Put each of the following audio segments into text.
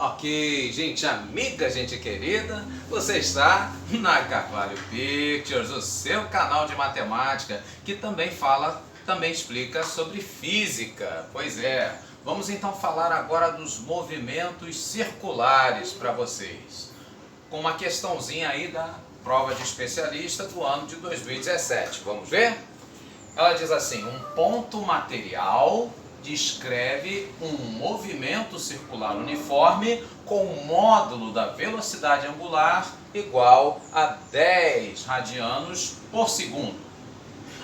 Ok, gente amiga, gente querida, você está na Carvalho Pictures, o seu canal de matemática, que também explica sobre física. Pois é, vamos então falar agora dos movimentos circulares para vocês, com uma questãozinha aí da prova de especialista do ano de 2017. Vamos ver? Ela diz assim: um ponto material descreve um movimento circular uniforme com um módulo da velocidade angular igual a 10 radianos por segundo.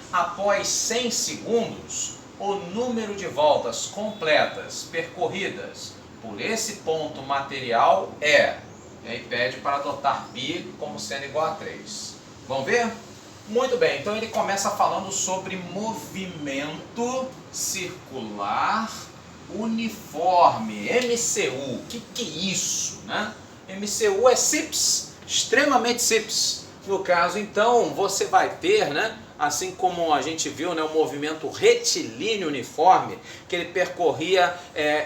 Após 100 segundos, o número de voltas completas percorridas por esse ponto material é... E aí pede para adotar π como sendo igual a 3. Vamos ver? Muito bem, então ele começa falando sobre movimento circular uniforme, MCU. O que é isso, né? MCU é simples, extremamente simples. No caso, então, você vai ter, né, assim como a gente viu, né, o movimento retilíneo uniforme, que ele percorria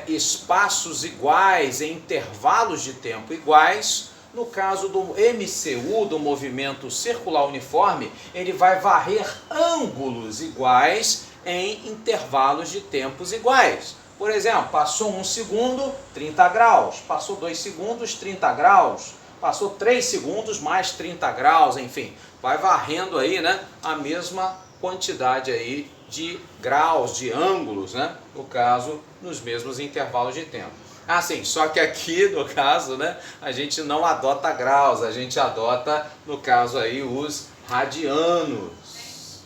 espaços iguais, em intervalos de tempo iguais. No caso do MCU, do movimento circular uniforme, ele vai varrer ângulos iguais em intervalos de tempos iguais. Por exemplo, passou 1 segundo, 30 graus. Passou 2 segundos, 30 graus. Passou 3 segundos, mais 30 graus, enfim. Vai varrendo aí, né, a mesma quantidade aí de graus, de ângulos, né, no caso, nos mesmos intervalos de tempo. Ah, sim, só que aqui, no caso, né, a gente não adota graus, a gente adota, no caso aí, os radianos,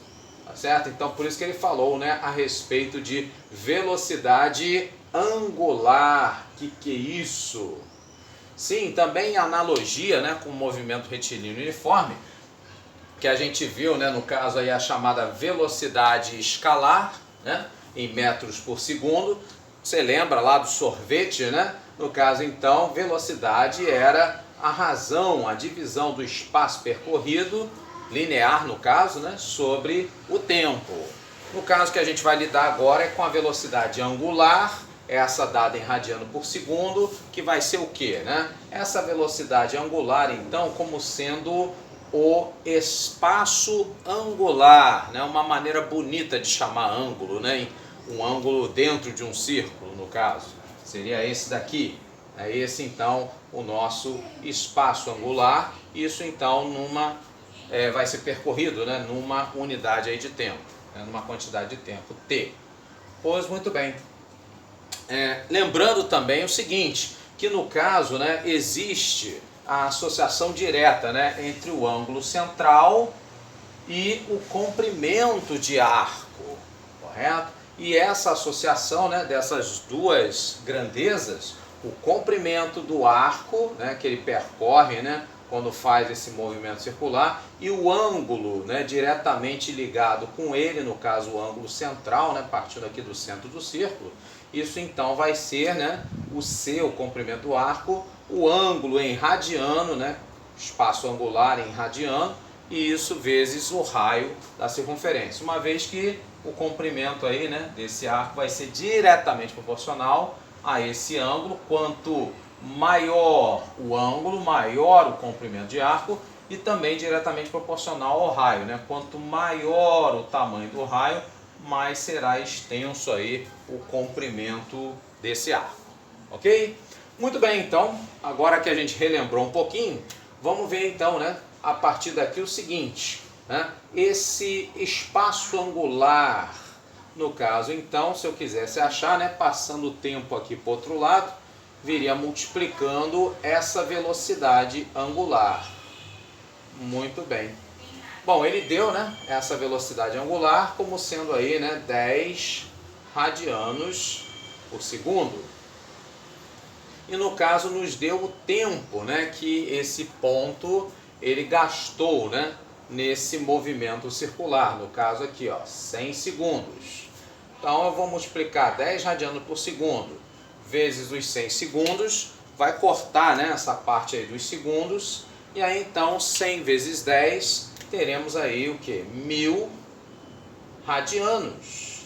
tá certo? Então, por isso que ele falou, né, a respeito de velocidade angular. Que é isso? Sim, também analogia, né, com o movimento retilíneo uniforme, que a gente viu, né, no caso aí, a chamada velocidade escalar, né, em metros por segundo. Você lembra lá do sorvete, né? No caso, então, velocidade era a razão, a divisão do espaço percorrido, linear no caso, né, sobre o tempo. No caso que a gente vai lidar agora é com a velocidade angular, essa dada em radiano por segundo, que vai ser o quê, né? Essa velocidade angular, então, como sendo o espaço angular, né? Uma maneira bonita de chamar ângulo, né? Um ângulo dentro de um círculo, no caso, seria esse daqui. É esse, então, o nosso espaço angular. Isso, então, vai ser percorrido, né, numa unidade aí de tempo, né, numa quantidade de tempo, t. Pois, muito bem. Lembrando também o seguinte, que no caso, né, existe a associação direta, né, entre o ângulo central e o comprimento de arco, correto? E essa associação, né, dessas duas grandezas, o comprimento do arco, né, que ele percorre, né, quando faz esse movimento circular, e o ângulo, né, diretamente ligado com ele, no caso o ângulo central, né, partindo aqui do centro do círculo, isso então vai ser, né, o C, o comprimento do arco, o ângulo em radiano, né, espaço angular em radiano, e isso vezes o raio da circunferência, uma vez que o comprimento aí, né, desse arco vai ser diretamente proporcional a esse ângulo. Quanto maior o ângulo, maior o comprimento de arco, e também diretamente proporcional ao raio, né? Quanto maior o tamanho do raio, mais será extenso aí o comprimento desse arco, ok? Muito bem, então, agora que a gente relembrou um pouquinho, vamos ver então, né, a partir daqui o seguinte, né? Esse espaço angular, no caso, então, se eu quisesse achar, né, passando o tempo aqui para o outro lado, viria multiplicando essa velocidade angular. Muito bem. Bom, ele deu, né, essa velocidade angular como sendo aí, né, 10 radianos por segundo. E no caso nos deu o tempo, né, que esse ponto ele gastou, né, nesse movimento circular, no caso aqui, ó, 100 segundos. Então eu vou multiplicar 10 radianos por segundo vezes os 100 segundos, vai cortar, né, essa parte aí dos segundos, e aí então 100 vezes 10, teremos aí o que? 1000 radianos.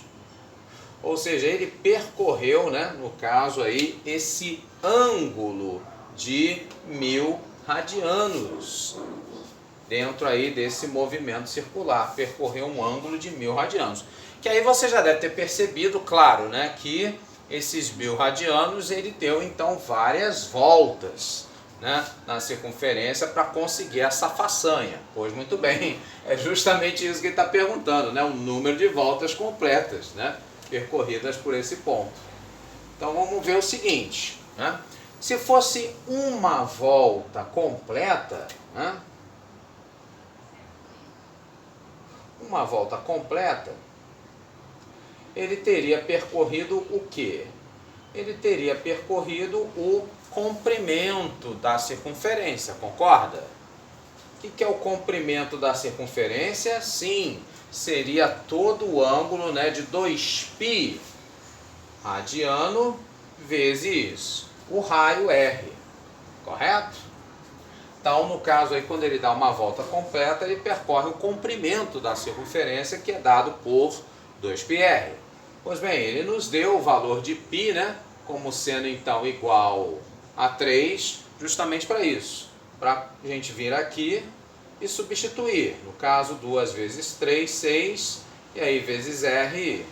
Ou seja, ele percorreu, né, no caso aí, esse ângulo de 1000 radianos. Dentro aí desse movimento circular, percorreu um ângulo de 1000 radianos. Que aí você já deve ter percebido, claro, né, que esses 1000 radianos, ele deu então várias voltas, né, na circunferência para conseguir essa façanha. Pois muito bem, é justamente isso que ele está perguntando, né, o número de voltas completas, né, percorridas por esse ponto. Então vamos ver o seguinte, né, se fosse uma volta completa, né, uma volta completa, ele teria percorrido o quê? Ele teria percorrido o comprimento da circunferência, concorda? O que é o comprimento da circunferência? Sim, seria todo o ângulo, né, de 2π radiano vezes o raio R, correto? Então, no caso aí, quando ele dá uma volta completa, ele percorre o comprimento da circunferência, que é dado por 2πr. Pois bem, ele nos deu o valor de π, né, como sendo então igual a 3, justamente para isso. Para a gente vir aqui e substituir. No caso, 2 vezes 3, 6, e aí vezes R,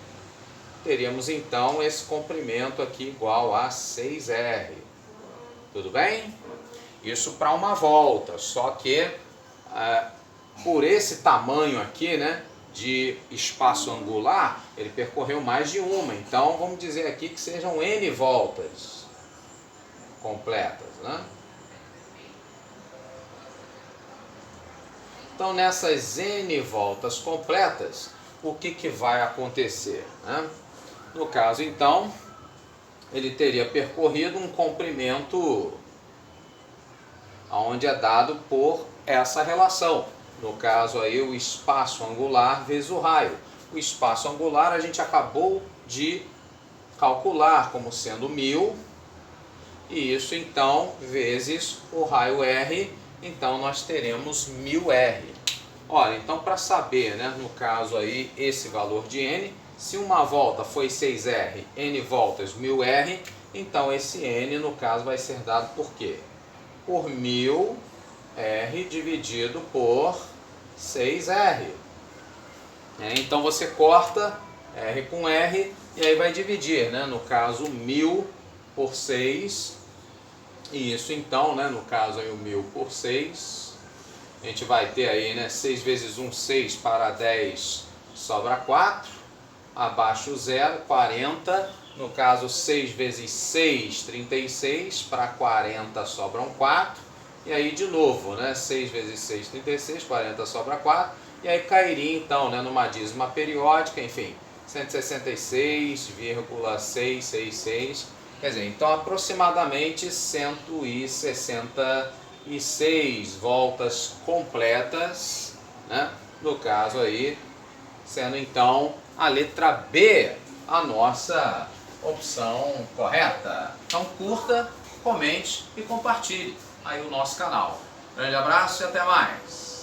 teríamos então esse comprimento aqui igual a 6R. Tudo bem? Isso para uma volta, só que por esse tamanho aqui, né, de espaço angular, ele percorreu mais de uma. Então vamos dizer aqui que sejam N voltas completas, né? Então nessas N voltas completas, o que vai acontecer, né? No caso então, ele teria percorrido um comprimento onde é dado por essa relação. No caso aí, o espaço angular vezes o raio. O espaço angular a gente acabou de calcular como sendo 1000, e isso então vezes o raio R, então nós teremos 1000R. Olha, então para saber, né, no caso aí, esse valor de N, se uma volta foi 6R, N voltas 1000R, então esse N no caso vai ser dado por quê? Por 1000 R dividido por 6R. Então você corta R com R e aí vai dividir, né? No caso 1000 por 6, e isso então, né, no caso aí o 1000 por 6, a gente vai ter aí, né, 6 vezes 1, 6, para 10 sobra 4, abaixo 0, 40, no caso 6 vezes 6, 36, para 40 sobram 4, e aí de novo, né, 6 vezes 6, 36, 40 sobra 4, e aí cairia então, né, numa dízima periódica, enfim, 166,666, quer dizer, então aproximadamente 166 voltas completas, né, no caso aí, sendo então a letra B a nossa opção correta. Então curta, comente e compartilhe aí o nosso canal. Grande abraço e até mais!